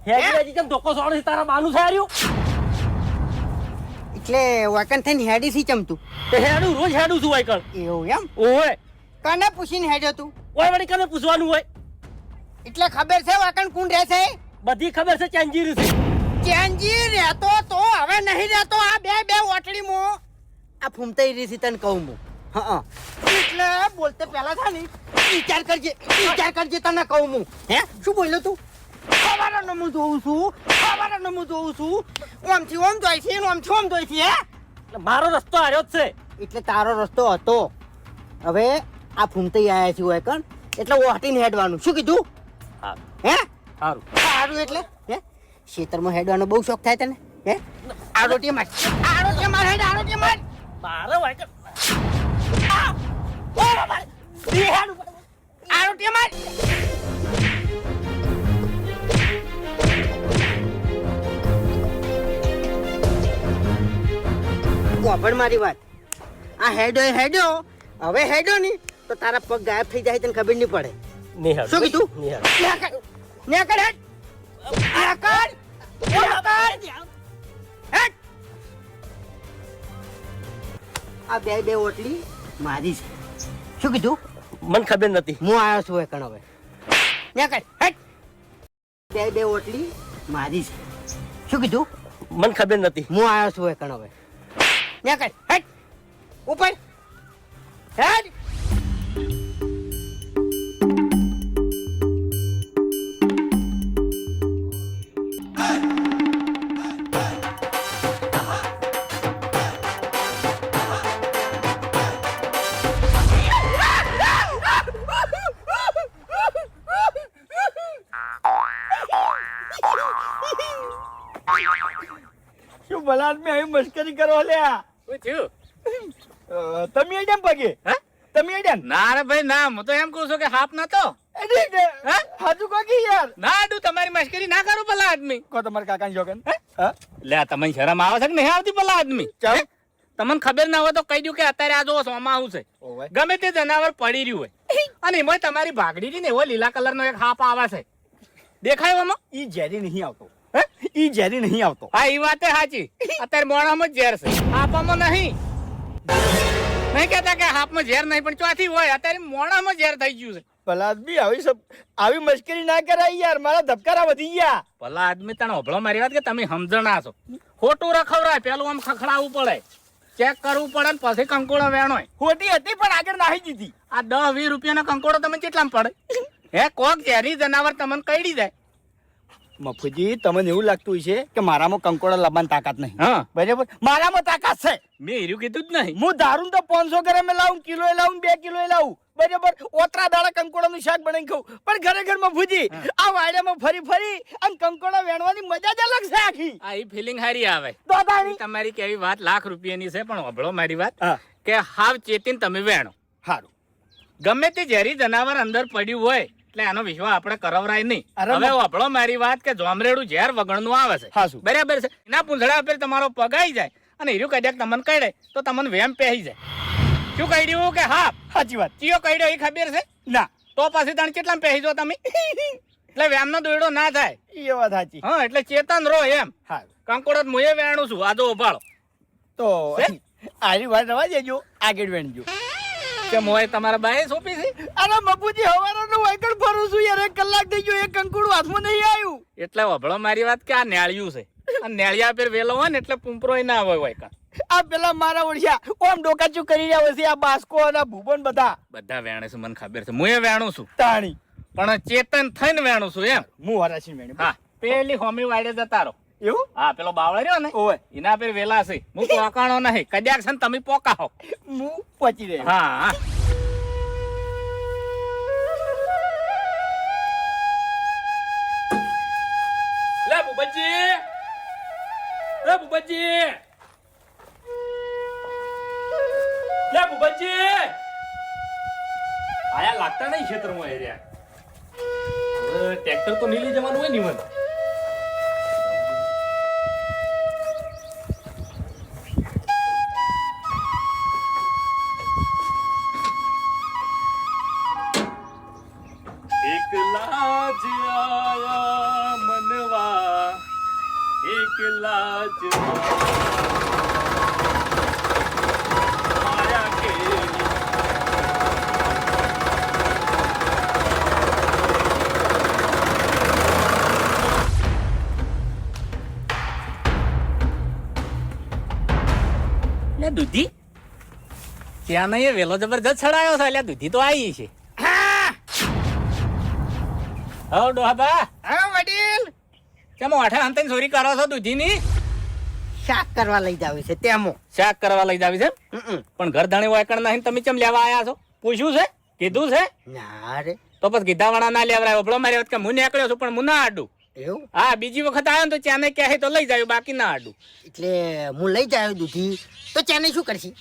હેડી કેમ ધોકો સોડે તારા બાનું છે આર્યું એટલે વાકન થઈને હેડી સી ચમતું તે હેડું રોજ હેડું છું વાયકણ એવું એમ ઓય કને પૂછીને હેડ્યો તું ઓય વળી કને પૂછવાનું હોય એટલે ખબર છે વાકન કોણ રહેશે બધી ખબર છે ચેન્જી છે ચેન્જી રહેતો તો હવે નહીં રહેતો આ બે ઓટડીમાં આ ફૂમતાઈ રીસી તને કહું હું હા એટલે બોલતે પહેલા છે ને વિચાર કરજે તને કહું હું હે શું બોલ્યો તું ખબર હું જોઉં છું ઓમથી ઓમ જોઈ છે ઓમથી ઓમ જોઈ છે હે એટલે મારો રસ્તો આર્યો જ છે એટલે તારો રસ્તો હતો હવે આ ફૂમતાઈ આયા છે હોય કણ એટલે ઓટીને હેડવાનું શું કીધું હે સારું એટલે હે ખેતરમાં હેડવાનો બહુ શોખ થાય તને હે આરોટી માર મારે વાયકણ આરોટી માર કોપડ મારી વાત આ હેડ્યો હવે હેડ્યો ની તો તારા પગ ગાયબ થઈ જાય તને ખબર નહીં પડે નિહાળ શું કીધું નિહાળ નેકડ આ બે ઓટલી મારી છે શું કીધું મને ખબર નથી હું આવ્યો છું એકણ હવે નેકડ હેટ બે ઓટલી મારી છે શું કીધું મને ખબર નથી હું આવ્યો છું એકણ હવે નેકડ હેટ ઉપર હેટ શું બલાદ મેં આવી મસ્કરી કરો લ્યા શું થયું તમે એડમ પગે હે તમે એડમ ના રે ભાઈ ના હું તો એમ કહું છું કે હાફ નતો હાજુ કોકી યાર ના આડું તમારી મશ્કરી ના કરું પેલા આદમી કો તમારા કાકા જોગન લે તમને શરમ આવે છે કે નહીં આવતી પેલા આદમી ચાલ તમને ખબર ના હોય તો કહી દઉં કે અત્યારે આ જો સોમાં છે ઓવે ગમે તે જનાવર પડી રહ્યું હોય અને એમાં તમારી ભાગડી હતી ને એવો લીલા કલર નો એક હાપ આવે છે દેખાય એમાં ઈ ઝેરી નહીં આવતો ઈ ઝેરી નહીં આવતો હા એ વાત સાચી અત્યારે મોણામાં જ ઝેર છે હાપામાં નહીં નહીં કહેતા કે હાપમાં ઝેર નહીં પણ ચોથી હોય અત્યારે મોણામાં ઝેર થઈ ગયું છે બલાદ બી આવી મસ્કરી ના કરાય યાર મારા ધબકારા વધી ગયા ભલા આદમી તને હોભળો મારી વાત કે તમે સમજણા છો ખોટું રખવરાય પેલું આમ ખખડાવવું પડે ચેક કરવું પડે ને પછી કંકોડો વેણો ખોટી હતી પણ આગળ નાહી દીધી આ 10-20 રૂપિયાનો કંકોડો તમે કેટલામાં પડે હે કોક ઝેરી જનાવર તમને કઈડી જાય મફુજી તમને એવું લાગતું છે કે મારામાં કંકોડા લાવવાની તાકાત નહીં હા બરાબર મારામાં તાકાત છે મેં હીરું કીધું જ નહીં હું ધારું તો 500 ગ્રામ લાવું કિલો લાવું 2 કિલો લાવું બરાબર ઓતરા દાડા કંકોડાનું શાક બનાવી ખાઉં પણ ખરેખર મફુજી આ વાડિયામાં ફરી અને કંકોડા વેણવાની મજા જ અલગ છે આખી આ ઈ ફિલિંગ હારી આવે દાદાની તમારી કેવી વાત લાખ રૂપિયાની છે પણ હોભળો મારી વાત હા કે હાવ ચેતીને તમે વેણો સારું ગમે તે ઝેરી જનાવર અંદર પડ્યું હોય એટલે આનો વિશ્વાસ આપણે કરવરાય નહીં અરે હવે હોભળો મારી વાત કે જોમરેડું ઝેર વગરનું આવે છે હાસુ બરાબર છે એના પૂંછડા ઉપર તમારો પગ આવી જાય અને હીરું કદાચ તમને કઈડે તો તમને વેમ પહેરી જાય શું કહ્યું કે હા સાચી વાત ચિયો કઈડ્યો એ ખબર છે ના તો પછી તને કેટલા પહેરી જો તમે એટલે વેમનો દોયડો ના થાય એ વાત સાચી હા એટલે ચેતન રહો એમ હા કંકોડો મુએ વેણું છું આજો ઉભાળો તો આરી વાત રવા દેજો આગળ વેણજો કે મોય તમારા બાએ સોંપી છે અરે મફુજી હવારનો વાયકડ ફરું છું યાર 1 કલાક થઈ ગયો એક કંકુડું હાથમાં નહીં આવ્યું એટલે હોભળો મારી વાત કે આ નેળિયું છે આ નેળિયા પર વેલો હોય ને એટલે પુંપરો ના હોય વાયકા આ પેલા મારા ઓળખ્યા ઓમ ડોકાચું કરી રહ્યા છે આ બાસ્કો અને ભૂબન બધા વેણે છે મને ખબર છે મુએ વેણું છું તાણી પણ ચેતન થઈને વેણું છું એમ હું હરાશી વેણી હા પેલી હોમી વાડે જતા રહો એવું હા પેલો બાવળો રહ્યો ને ઓય એના પર વેલા છે હું પોકાણો નહીં કદાચ છે ને તમે પોકાહો હું પહોંચી રહ્યો હા હા લે બુબજી આયા લાગતા નહીં ક્ષેત્રમાં એરિયા ટ્રેક્ટર તો નીલી જવાનું હોય નિવન એકલા જ આયા મનવા કે લાજ માયા કે લે દૂધી ત્યાં નહીં વેલો જબરજસ્ત ચડાયો છે એટલે દૂધી તો આવી છે હવ ડોહાબા હા વડીલ કેમ આઠે અંતન ચોરી કરો છો દૂધીની શાક કરવા લઈ જાવ છે તેમાં શાક કરવા લઈ જાવી છે પણ ઘર ધણી વાયકણ નહીં તમે કેમ લેવા આયા છો પૂછ્યું છે કીધું છે ના રે તો પછી કીધા વાળા ના લેવરાય ઓપડો મારી વાત કે હું નીકળ્યો છું પણ હું ના આડું એવું હા બીજી વખત આવ્યો ને તો ચાને ક્યાંય તો લઈ જાવ બાકી ના આડું એટલે હું લઈ જાયો દૂધી તો ચાને શું કરશી